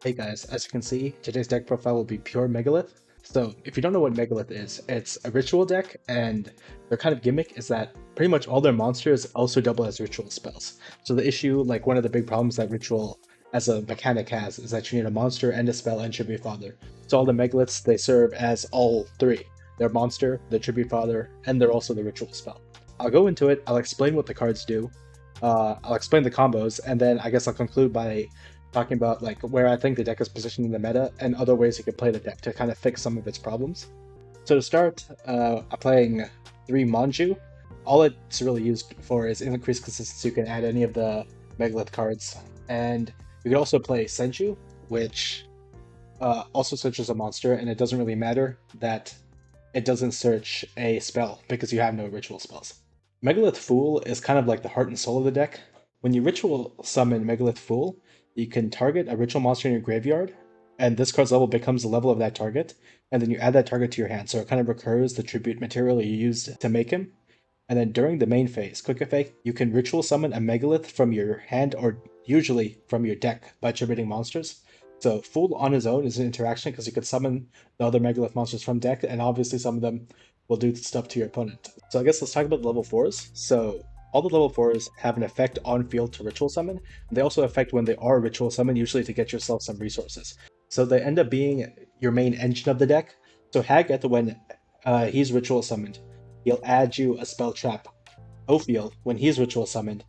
Hey guys, as you can see, today's deck profile will be pure Megalith. So if you don't know what Megalith is, it's a ritual deck, and their kind of gimmick is that pretty much all their monsters also double as ritual spells. So the issue, like one of the big problems that ritual as a mechanic has, is that you need a monster and a spell and tribute father. So all the Megaliths, they serve as all three. They're monster, the tribute father, and they're also the ritual spell. I'll go into it, I'll explain what the cards do, I'll explain the combos, and then I guess I'll conclude by talking about like where I think the deck is positioned in the meta and other ways you could play the deck to kind of fix some of its problems. So to start, I'm playing 3 Manju. All it's really used for is increased consistency. You can add any of the Megalith cards, and you can also play Senju, which also searches a monster, and it doesn't really matter that it doesn't search a spell because you have no ritual spells. Megalith Fool is kind of like the heart and soul of the deck. When you ritual summon Megalith Fool, you can target a ritual monster in your graveyard, and this card's level becomes the level of that target, and then you add that target to your hand, so it kind of recurs the tribute material you used to make him. And then during the main phase, quick effect, you can ritual summon a Megalith from your hand or usually from your deck by tributing monsters. So Fool on his own is an interaction because you could summon the other Megalith monsters from deck, and obviously some of them will do stuff to your opponent. So I guess let's talk about the level 4s. So all the level 4s have an effect on field to ritual summon, and they also affect when they are ritual summon, usually to get yourself some resources. So they end up being your main engine of the deck. So Haggith, when he's ritual summoned, he'll add you a spell trap. Ophiel, when he's ritual summoned,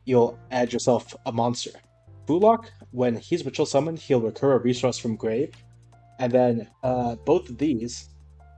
you'll add yourself a monster. Fulok, when he's ritual summoned, he'll recur a resource from grave. And then both of these,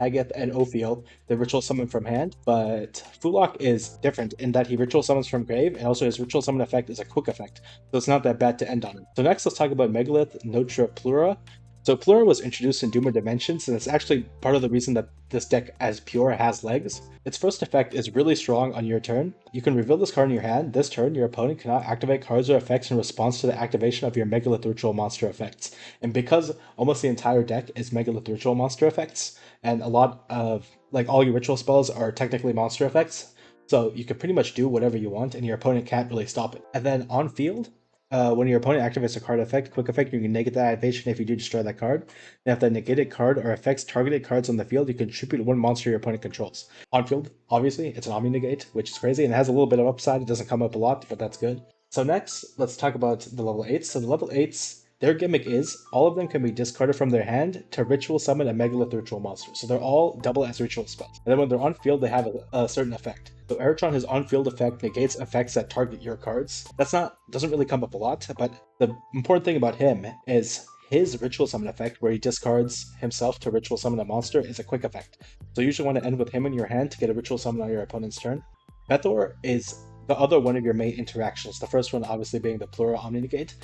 Haggith and Ophiel, the ritual summon from hand, but Fulok is different in that he ritual summons from grave, and also his ritual summon effect is a quick effect, so it's not that bad to end on him. So next let's talk about Megalith Notra Plura. So Plura was introduced in Doomer Dimensions, and it's actually part of the reason that this deck as pure has legs. Its first effect is really strong on your turn. You can reveal this card in your hand. This turn, your opponent cannot activate cards or effects in response to the activation of your Megalith Ritual monster effects. And because almost the entire deck is Megalith Ritual monster effects, and a lot of, like, all your ritual spells are technically monster effects, so you can pretty much do whatever you want, and your opponent can't really stop it. And then on field, when your opponent activates a card effect, quick effect, you can negate that activation if you do destroy that card. And if that negated card or affects targeted cards on the field, you contribute 1 monster your opponent controls. On field, obviously, it's an Omni Negate, which is crazy, and it has a little bit of upside. It doesn't come up a lot, but that's good. So next, let's talk about the level 8s. So the level 8s, their gimmick is all of them can be discarded from their hand to ritual summon a Megalith Ritual monster. So they're all double as ritual spells. And then when they're on field, they have a certain effect. So Eritron, his on-field effect negates effects that target your cards. Doesn't really come up a lot, but the important thing about him is his ritual summon effect, where he discards himself to ritual summon a monster, is a quick effect. So you usually want to end with him in your hand to get a ritual summon on your opponent's turn. Bethor is the other one of your main interactions. The first one obviously being the Plura Omni Negate.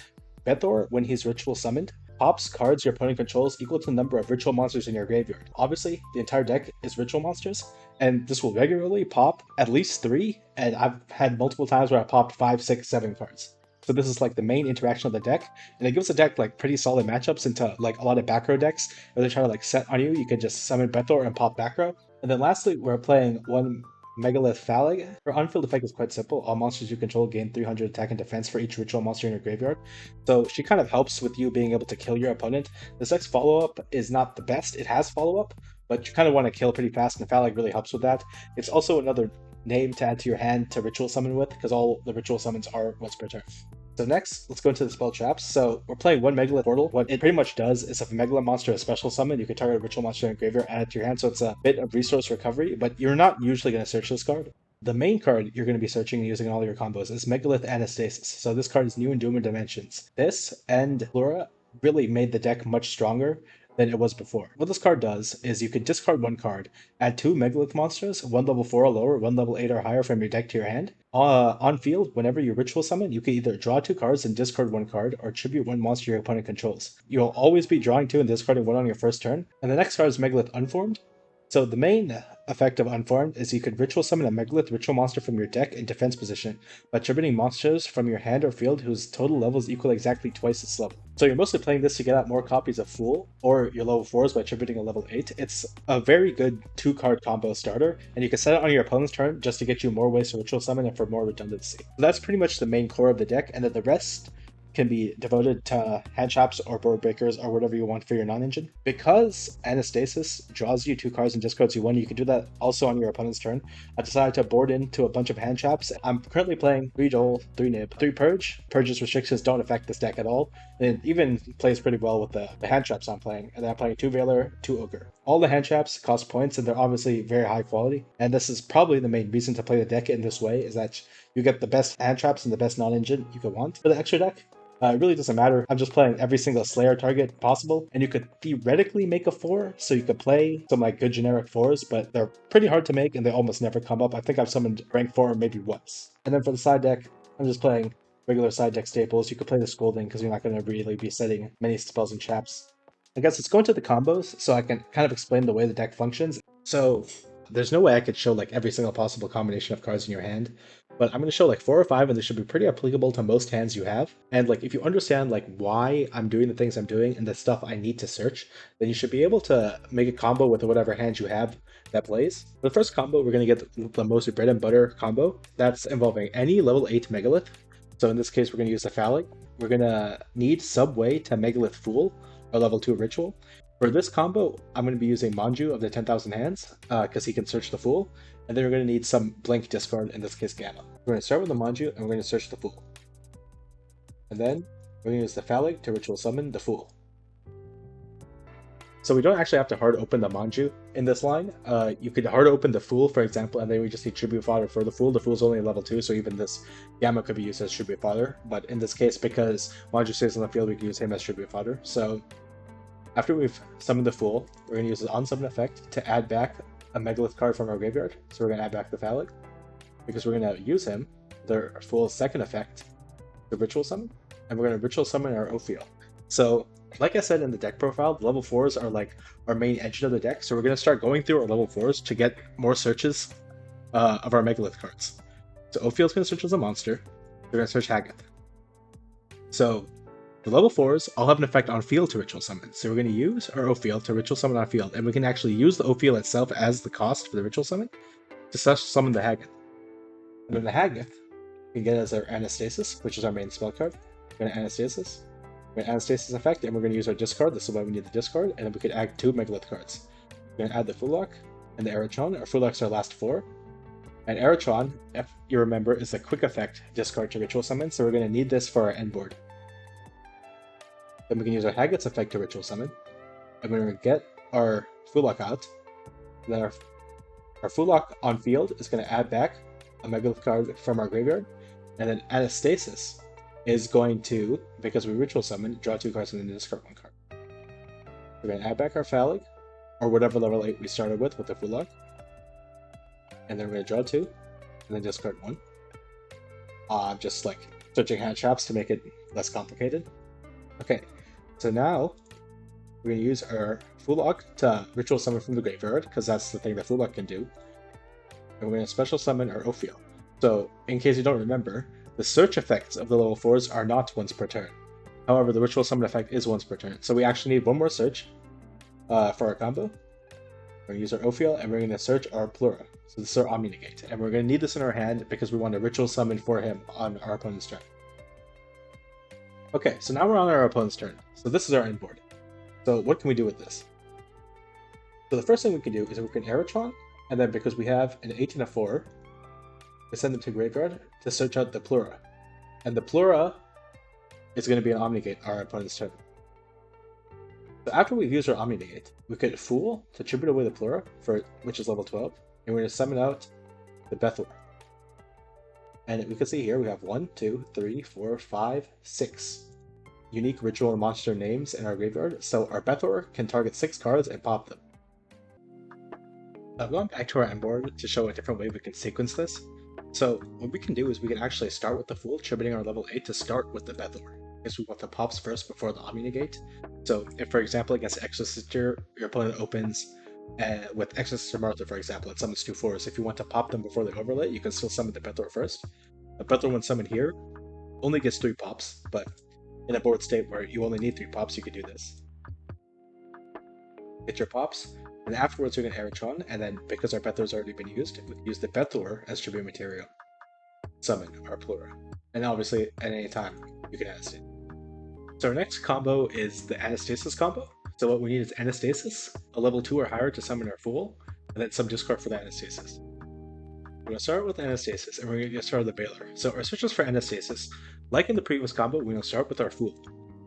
Bethor, when he's ritual summoned, pops cards your opponent controls equal to the number of ritual monsters in your graveyard. Obviously, the entire deck is ritual monsters, and this will regularly pop at least 3, and I've had multiple times where I popped 5, 6, 7 cards. So this is like the main interaction of the deck, and it gives the deck like pretty solid matchups into like a lot of back row decks where they try to like set on you. You can just summon Bethor and pop back row. And then lastly, we're playing 1 Megalith Phallic. Her on-field effect is quite simple. All monsters you control gain 300 attack and defense for each ritual monster in your graveyard. So she kind of helps with you being able to kill your opponent. This deck's follow-up is not the best. It has follow-up, but you kind of want to kill pretty fast, and Phallic really helps with that. It's also another name to add to your hand to ritual summon with, because all the ritual summons are once per turn. So next, let's go into the spell traps. So we're playing 1 Megalith Portal. What it pretty much does is if a Megalith monster is special summon, you can target a ritual monster in your graveyard, add it to your hand, so it's a bit of resource recovery, but you're not usually going to search this card. The main card you're going to be searching and using in all your combos is Megalith Anastasis. So this card is new in Doomer Dimensions. This and Plura really made the deck much stronger than it was before. What this card does is you can discard 1 card, add 2 Megalith monsters, 1 level 4 or lower, 1 level 8 or higher from your deck to your hand. On field, whenever you ritual summon, you can either draw 2 cards and discard 1 card, or tribute 1 monster your opponent controls. You'll always be drawing 2 and discarding 1 on your first turn. And the next card is Megalith Unformed. So the main effect of Unformed is you could ritual summon a Megalith ritual monster from your deck in defense position by tributing monsters from your hand or field whose total levels equal exactly twice its level. So you're mostly playing this to get out more copies of Fool or your level 4s by tributing a level 8. It's a very good 2-card combo starter, and you can set it on your opponent's turn just to get you more ways to ritual summon and for more redundancy. So that's pretty much the main core of the deck, and then the rest can be devoted to hand traps or board breakers or whatever you want for your non-engine. Because Anastasis draws you 2 cards and discards you 1, you can do that also on your opponent's turn. I decided to board into a bunch of hand traps. I'm currently playing 3 Droll, 3 Nib, 3 Purge. Purge's restrictions don't affect this deck at all. And it even plays pretty well with the hand traps I'm playing. And then I'm playing 2 Veiler, 2 Ogre. All the hand traps cost points and they're obviously very high quality. And this is probably the main reason to play the deck in this way, is that you get the best hand traps and the best non-engine you could want for the extra deck. It really doesn't matter. I'm just playing every single Slayer target possible, and you could theoretically make a 4, so you could play some like good generic 4s, but they're pretty hard to make and they almost never come up. I think I've summoned rank 4 maybe once. And then for the side deck, I'm just playing regular side deck staples. You could play the Scolding because you're not going to really be setting many spells and traps. I guess let's go into the combos so I can kind of explain the way the deck functions. So there's no way I could show like every single possible combination of cards in your hand, but I'm going to show like 4 or 5 and they should be pretty applicable to most hands you have. And like if you understand like why I'm doing the things I'm doing and the stuff I need to search, then you should be able to make a combo with whatever hand you have that plays. For the first combo, we're going to get the most bread and butter combo. That's involving any level 8 Megalith. So in this case, we're going to use the Phallic. We're going to need Subway to Megalith Fool, or level 2 Ritual. For this combo, I'm going to be using Manju of the 10,000 Hands, because he can search the Fool. And then we're going to need some Blink discard, in this case Gamma. We're going to start with the Manju, and we're going to search the Fool. And then we're going to use the Phallic to Ritual Summon the Fool. So we don't actually have to hard open the Manju in this line. You could hard open the Fool, for example, and then we just need Tribute Fodder for the Fool. The Fool's only level 2, so even this Gamma could be used as Tribute Fodder. But in this case, because Manju stays on the field, we can use him as Tribute Fodder. So after we've summoned the Fool, we're going to use the On-Summon effect to add back a Megalith card from our graveyard. So we're going to add back the Phallic, because we're going to use him, the Fool's second effect, to Ritual Summon, and we're going to Ritual Summon our Ophiel. So like I said in the deck profile, the level 4s are like our main engine of the deck, so we're going to start going through our level 4s to get more searches of our Megalith cards. So Ophiel's going to search as a monster, we're going to search Haggath. So the level 4s all have an effect on field to Ritual Summon, so we're going to use our Ophiel to Ritual Summon on field, and we can actually use the Ophiel itself as the cost for the Ritual Summon to summon the Haggath. And then the Haggath we can get as our Anastasis, which is our main spell card. We're going to Anastasis. We're going to Anastasis effect, and we're going to use our discard. This is why we need the discard, and then we could add 2 Megalith cards. We're going to add the Fulak and the Aeratron. Our Fulak's our last 4. And Aeratron, if you remember, is a quick effect discard to Ritual Summon, so we're going to need this for our end board. Then we can use our Haggath's effect to Ritual Summon, and we're going to get our Fulak out. And then our Fulak on field is going to add back a Megalith card from our graveyard, and then Anastasis is going to, because we Ritual Summon, draw 2 cards and then discard 1 card. We're going to add back our Phallic, or whatever level 8 we started with the Fulak, and then we're going to draw 2, and then discard 1. Just like searching hand traps to make it less complicated. Okay, so now we're going to use our Fulak to Ritual Summon from the graveyard, because that's the thing that Fulak can do. And we're going to special summon our Ophiel. So, in case you don't remember, the search effects of the level 4s are not once per turn. However, the Ritual Summon effect is once per turn. So we actually need 1 more search for our combo. We're going to use our Ophiel, and we're going to search our Plura. So this is our Omni-Negate. And we're going to need this in our hand because we want to Ritual Summon for him on our opponent's turn. Okay, so now we're on our opponent's turn. So this is our end board. So what can we do with this? So the first thing we can do is we can Aeratron, and then because we have an 8 and a 4, we send them to graveyard to search out the Plura. And the Plura is going to be an Omni-Negate our opponent's turn. So after we've used our Omni-Negate, we could Fool to tribute away the Plura, which is level 12, and we're going to summon out the Bethor. And we can see here we have 1, 2, 3, 4, 5, 6 unique ritual and monster names in our graveyard, so our Bethor can target 6 cards and pop them. Going back to our end board to show a different way we can sequence this. So what we can do is we can actually start with the Fool, tributing our level 8 to start with the Bethor, because we want the pops first before the Omni-Negate. So if, for example, against Exorcister, your opponent opens with Exorcister Martha, for example, it summons 2 4s. If you want to pop them before they overlay, you can still summon the Bethor first. The Bethor, when summoned here, only gets 3 pops, but in a board state where you only need 3 pops, you could do this. Get your pops, and afterwards you're going to Aeratron, and then because our Bethor's already been used, we can use the Bethor as tribute material. Summon our Plura. And obviously, at any time, you can Anestate. So our next combo is the Anastasis combo. So what we need is Anastasis, a level 2 or higher to summon our Fool, and then some discard for the Anastasis. We're going to start with Anastasis, and we're going to get started with the Baylor. So our switches for Anastasis, like in the previous combo, we're going to start with our Fool.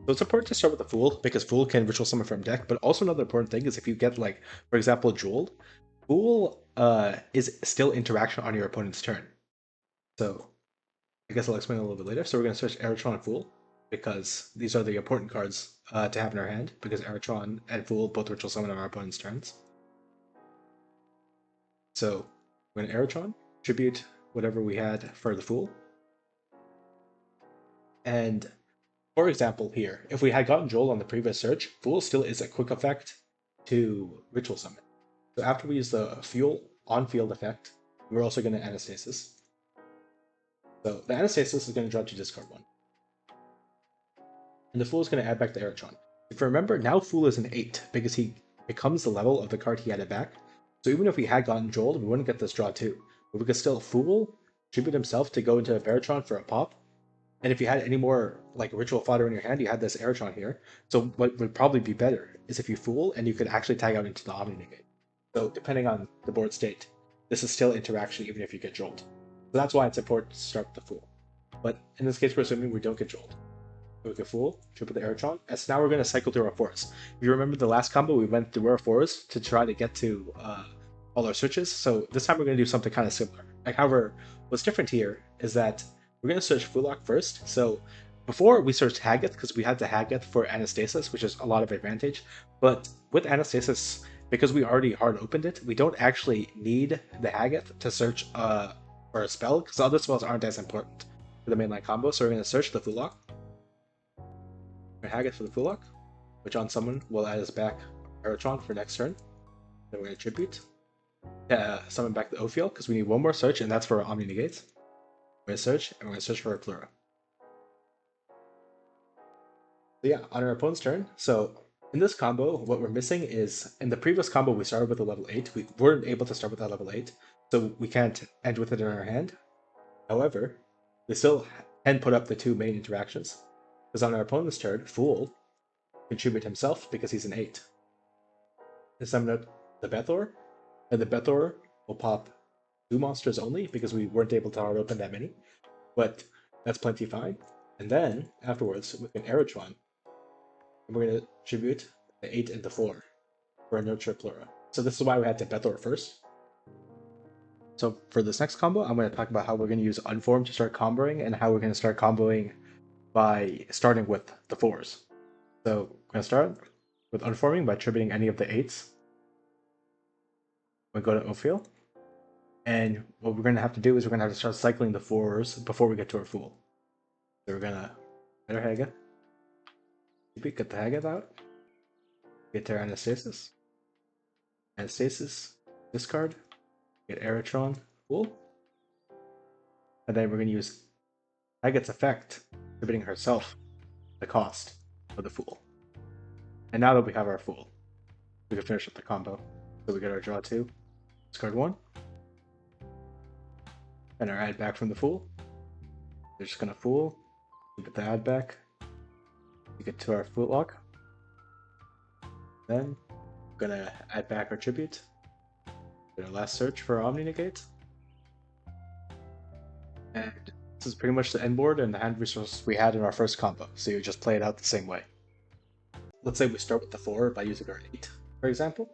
So it's important to start with the Fool, because Fool can ritual summon from deck, but also another important thing is if you get, like, for example, Droll, Fool is still interaction on your opponent's turn. So I guess I'll explain a little bit later. So we're going to search Eritron and Fool, because these are the important cards to have in our hand, because Eritron and Fool both ritual summon on our opponent's turns. So we're going to Eritron, tribute whatever we had for the Fool. And for example here, if we had gotten Droll on the previous search, Fool still is a quick effect to ritual summon. So after we use the Fuel on-field effect, we're also going to Anastasis. So the Anastasis is going to draw to discard one. And the Fool is going to add back the Eritron. If you remember, now Fool is an 8, because he becomes the level of the card he added back. So even if we had gotten Droll, we wouldn't get this draw too. But we could still Fool, tribute himself to go into a Eritron for a pop. And if you had any more like ritual fodder in your hand, you had this Eritron here. So what would probably be better is if you Fool and you could actually tag out into the Omni Negate. So depending on the board state, this is still interaction even if you get Drolled. So that's why it's important to start with the Fool. But in this case, we're assuming we don't get Drolled. We get Fool, triple the Eritron, and so now we're going to cycle through our forests. If you remember the last combo, we went through our forests to try to get to all our searches, so this time we're going to do something kind of similar. However, what's different here is that we're going to search Fulak first. So before we searched Haggoth, because we had the Haggoth for Anastasis, which is a lot of advantage, but with Anastasis, because we already hard opened it, we don't actually need the Haggoth to search for a spell, because other spells aren't as important for the mainline combo, so we're going to search the Fulak. Haggoth for the Fulak, which on summon will add us back Eritron for next turn. Then we're going to tribute. Summon back the Ophiel, because we need one more search, and that's for our Omni Negates. We're going to search, and we're going to search for our Plura. So yeah, on our opponent's turn, so in this combo, what we're missing is, in the previous combo we started with a level 8, we weren't able to start with that level 8, so we can't end with it in our hand. However, we still can put up the two main interactions. Because on our opponent's turn, Fool contribute himself because he's an 8. And summon out the Bethor, and the Bethor will pop 2 monsters only because we weren't able to hard open that many, but that's plenty fine. And then afterwards, with an Eritron, we're going to tribute the 8 and the 4 for a Nurture Plura. So this is why we had to Bethor first. So for this next combo, I'm going to talk about how we're going to use Unformed to start comboing and how we're going to start comboing by starting with the 4s. So we're going to start with Unforming by tributing any of the 8s. We go to Ophiel. And what we're going to have to do is we're going to have to start cycling the 4s before we get to our Fool. So we're going to get our Haggoth. Get the Haggoth out. Get their Anastasis. Anastasis, discard. Get Eritron, Fool. And then we're going to use Haggoth's effect, tributing herself the cost of the Fool. And now that we have our Fool, we can finish up the combo. So we get our draw 2, discard 1, and our add back from the Fool. We're just gonna Fool, we get the add back, we get to our Foot Lock. Then we're gonna add back our tribute. Get our last search for our Omni Negate. And this is pretty much the end board and the hand resources we had in our first combo, so you just play it out the same way. Let's say we start with the 4 by using our 8, for example.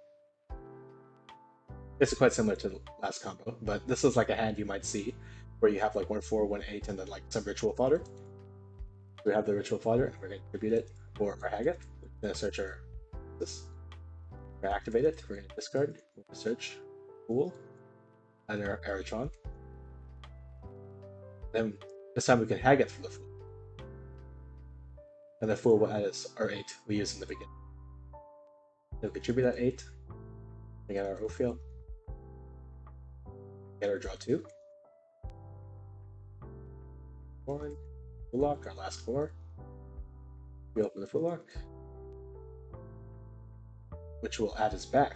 This is quite similar to the last combo, but this is like a hand you might see where you have like 1 4, 1 8, and then like some ritual fodder. We have the ritual fodder, and we're going to tribute it for our Haggoth. We're going to search our this. We're going to activate it. We're going to discard. We're going to search Fool, and our Eritron. Then this time we can Haggoth for the Fool. And the Fool will add us our 8 we used in the beginning. Then we can tribute that 8. We get our Ophiel. Get our draw 2. 1. Full lock, our last 4. We open the full lock, which will add us back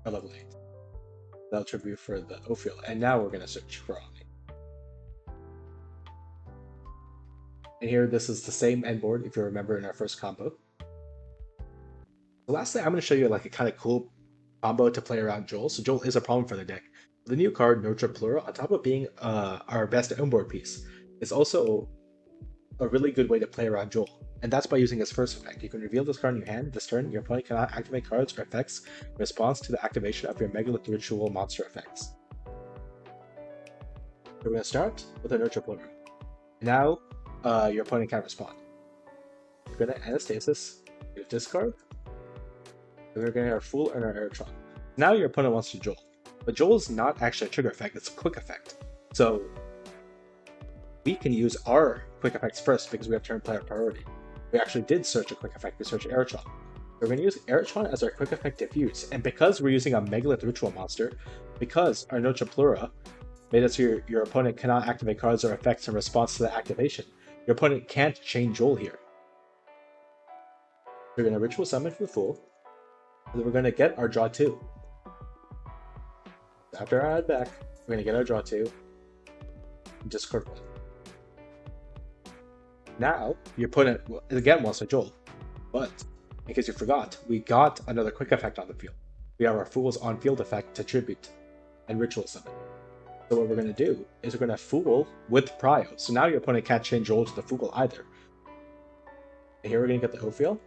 our level 8. That'll tribute for the Ophiel. And now we're going to search for Omni. And here, this is the same end board if you remember in our first combo. The last thing I'm going to show you like a kind of cool combo to play around Droll. So Droll is a problem for the deck. The new card, Nurture Plura, on top of being our best onboard piece, is also a really good way to play around Droll. And that's by using his first effect. You can reveal this card in your hand. This turn, your opponent cannot activate cards or effects in response to the activation of your Megalith Ritual monster effects. We're going to start with a Nurture Plura. Now, your opponent can't respond. We're going to Anastasis, you discard. We're going to our Fool and our Aerotron. Now your opponent wants to Droll. But Droll is not actually a trigger effect, it's a quick effect. So we can use our quick effects first because we have turn player priority. We actually did search a quick effect, we searched Aerotron. We're going to use Aerotron as our quick effect diffuse, and because we're using a Megalith Ritual monster, because our Nurture Plura made it so your opponent cannot activate cards or effects in response to the activation, your opponent can't chain Droll here. We're going to Ritual Summon for the Fool, and then we're going to get our draw 2. After our add back, we're going to get our draw 2, and discard 1. Now, your opponent again wants to Droll, but in case you forgot, we got another quick effect on the field. We have our Fool's on-field effect to tribute and Ritual Summon. So what we're going to do is we're going to Fool with Prio. So now your opponent can't change Droll to the Fool either. And here we're going to get the Ophiel.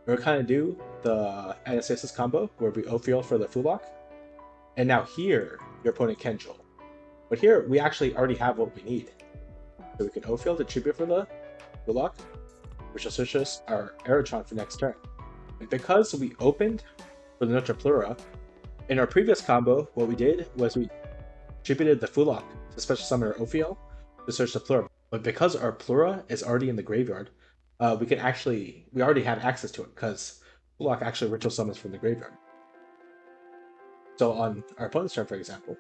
We're going to kind of do the Anastasis Combo, where we Ophiel for the Fool lock. And now here, your opponent can Droll. But here, we actually already have what we need. So we can Ophiel to tribute for the Fool lock, which will switch us our Aerotron for next turn. And because we opened for the Nurture Plura, in our previous combo, what we did was we tributed the Fool lock to special summon our Ophiel to search the Plura. But because our Plura is already in the graveyard, we already have access to it because Fool lock actually ritual summons from the graveyard. So on our opponent's turn, for example,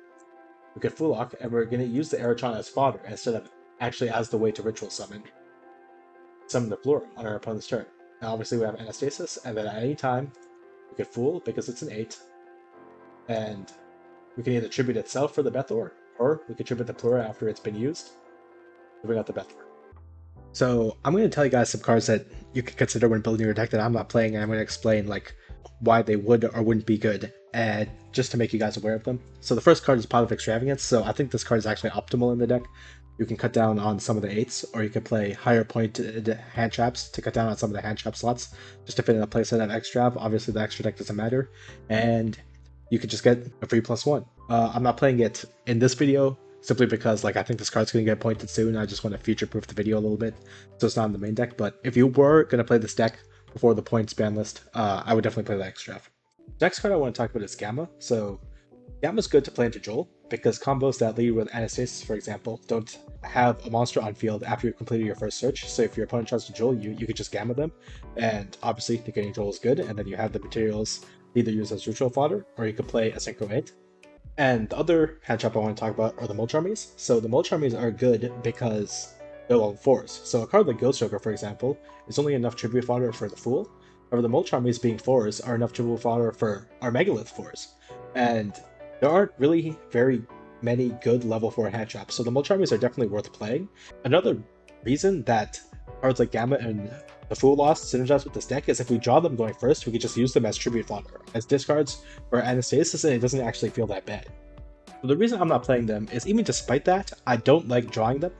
we get Fool lock and we're going to use the Aerotron as fodder instead of actually as the way to ritual summon the Plura on our opponent's turn. Now obviously we have Anastasis, and then at any time we could Fool because it's an 8, and we can either tribute itself for the Bethor, or we could tribute the Plura after it's been used to bring out the Bethor. So I'm going to tell you guys some cards that you can consider when building your deck that I'm not playing, and I'm going to explain like why they would or wouldn't be good, and just to make you guys aware of them. So the first card is Pot of Extravagance. So I think this card is actually optimal in the deck. You can cut down on some of the 8s, or you can play higher pointed hand traps to cut down on some of the hand trap slots, just to fit in a playset of Extrav. Obviously the extra deck doesn't matter, and you could just get a free +1. I'm not playing it in this video, simply because like I think this card's going to get pointed soon. I just want to future-proof the video a little bit, so it's not in the main deck. But if you were going to play this deck before the points ban list, I would definitely play the Extrav. Next card I want to talk about is Gamma. So Gamma's good to play into Droll, because combos that lead with Anastasis, for example, don't have a monster on field after you've completed your first search. So if your opponent tries to Droll you could just Gamma them, and obviously getting Droll is good, and then you have the materials either used as ritual fodder, or you could play a Synchro 8. And the other hand trap I want to talk about are the Mulch Armies. So the Mulch Armies are good because they're on 4s. So a card like Ghost Joker, for example, is only enough tribute fodder for the Fool. However, the Mulch Armies being 4s are enough tribute fodder for our Megalith 4s. And there aren't really very many good level 4 hand traps, so the Mulch Armies are definitely worth playing. Another reason that cards like Gamma and the Fool Lost synergize with this deck is if we draw them going first, we could just use them as tribute fodder, as discards for Anastasis, and it doesn't actually feel that bad. So the reason I'm not playing them is, even despite that, I don't like drawing them,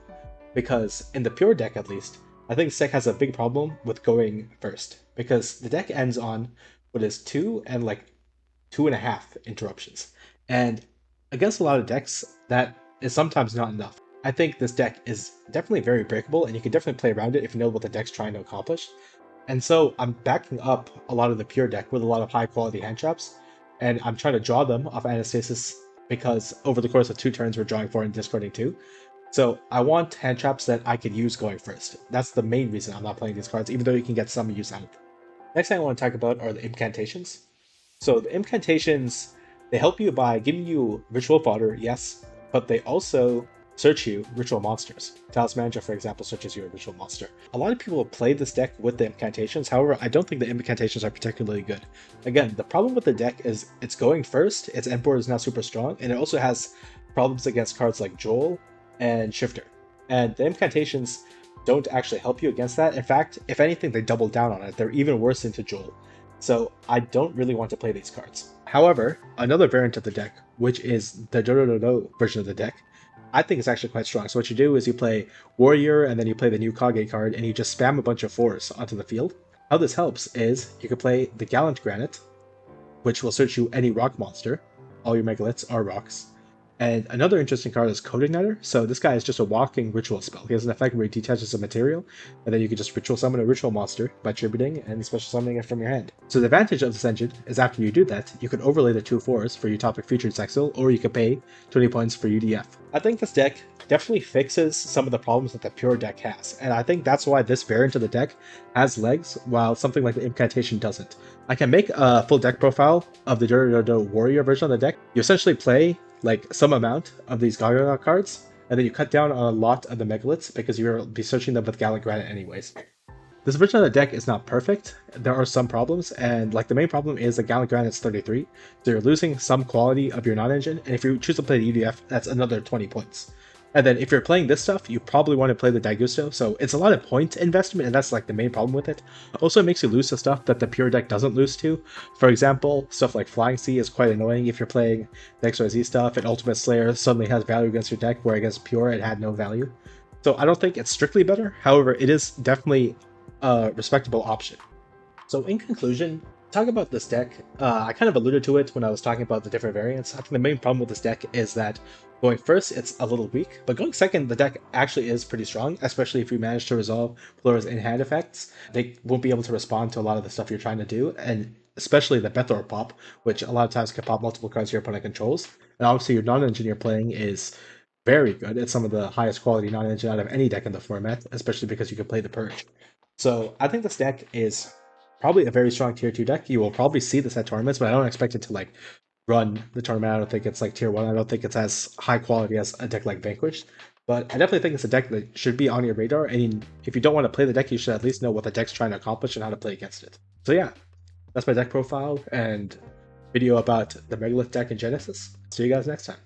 because in the pure deck at least, I think this deck has a big problem with going first, because the deck ends on what is 2 and like 2.5 interruptions. And against a lot of decks, that is sometimes not enough. I think this deck is definitely very breakable, and you can definitely play around it if you know what the deck's trying to accomplish. And so I'm backing up a lot of the pure deck with a lot of high quality hand traps, and I'm trying to draw them off Anastasis, because over the course of 2 turns we're drawing 4 and discarding 2. So I want hand traps that I could use going first. That's the main reason I'm not playing these cards, even though you can get some use out of them. Next thing I want to talk about are the incantations. So the incantations, they help you by giving you ritual fodder, yes, but they also search you ritual monsters. Talisman Manager, for example, searches you a ritual monster. A lot of people play this deck with the incantations, however, I don't think the incantations are particularly good. Again, the problem with the deck is it's going first, its end board is not super strong, and it also has problems against cards like Droll and Shifter. And the incantations don't actually help you against that. In fact, if anything, they double down on it. They're even worse into Droll. So I don't really want to play these cards. However, another variant of the deck, which is the Droll version of the deck, I think is actually quite strong. So what you do is you play Warrior, and then you play the new Kage card, and you just spam a bunch of 4s onto the field. How this helps is you can play the Gallant Granite, which will search you any rock monster. All your Megaliths are rocks. And another interesting card is Code Igniter. So this guy is just a walking ritual spell. He has an effect where he detaches a material, and then you can just ritual summon a ritual monster by tributing and special summoning it from your hand. So the advantage of this engine is after you do that, you can overlay the 2/4s for Utopic Featured Sexil, or you can pay 20 points for UDF. I think this deck definitely fixes some of the problems that the pure deck has, and I think that's why this variant of the deck has legs, while something like the Incantation doesn't. I can make a full deck profile of the Dodo Warrior version of the deck. You essentially play like some amount of these Gaga cards, and then you cut down on a lot of the Megaliths because you'll be searching them with Gallant Granite anyways. This version of the deck is not perfect. There are some problems, and like the main problem is that Gallant Granite's 33, so you're losing some quality of your non-engine, and if you choose to play the UDF, that's another 20 points. And then if you're playing this stuff, you probably want to play the Daigusto, so it's a lot of point investment, and that's like the main problem with it. Also, it makes you lose to stuff that the pure deck doesn't lose to. For example, stuff like Flying Sea is quite annoying if you're playing the XYZ stuff, and Ultimate Slayer suddenly has value against your deck, where against pure it had no value. So I don't think it's strictly better, however, it is definitely a respectable option. So in conclusion, talking about this deck, I kind of alluded to it when I was talking about the different variants. I think the main problem with this deck is that going first, it's a little weak, but going second, the deck actually is pretty strong, especially if you manage to resolve Plura's in-hand effects. They won't be able to respond to a lot of the stuff you're trying to do, and especially the Bethor pop, which a lot of times can pop multiple cards your opponent controls. And obviously your non-engine you're playing is very good. It's some of the highest quality non-engine out of any deck in the format, especially because you can play the Purge. So I think this deck is probably a very strong tier 2 deck. You will probably see this at tournaments, but I don't expect it to like run the tournament. I don't think it's like tier 1. I don't think it's as high quality as a deck like Vanquished. But I definitely think it's a deck that should be on your radar. And if you don't want to play the deck, you should at least know what the deck's trying to accomplish and how to play against it. So yeah, that's my deck profile and video about the Megalith deck in Genesys. See you guys next time.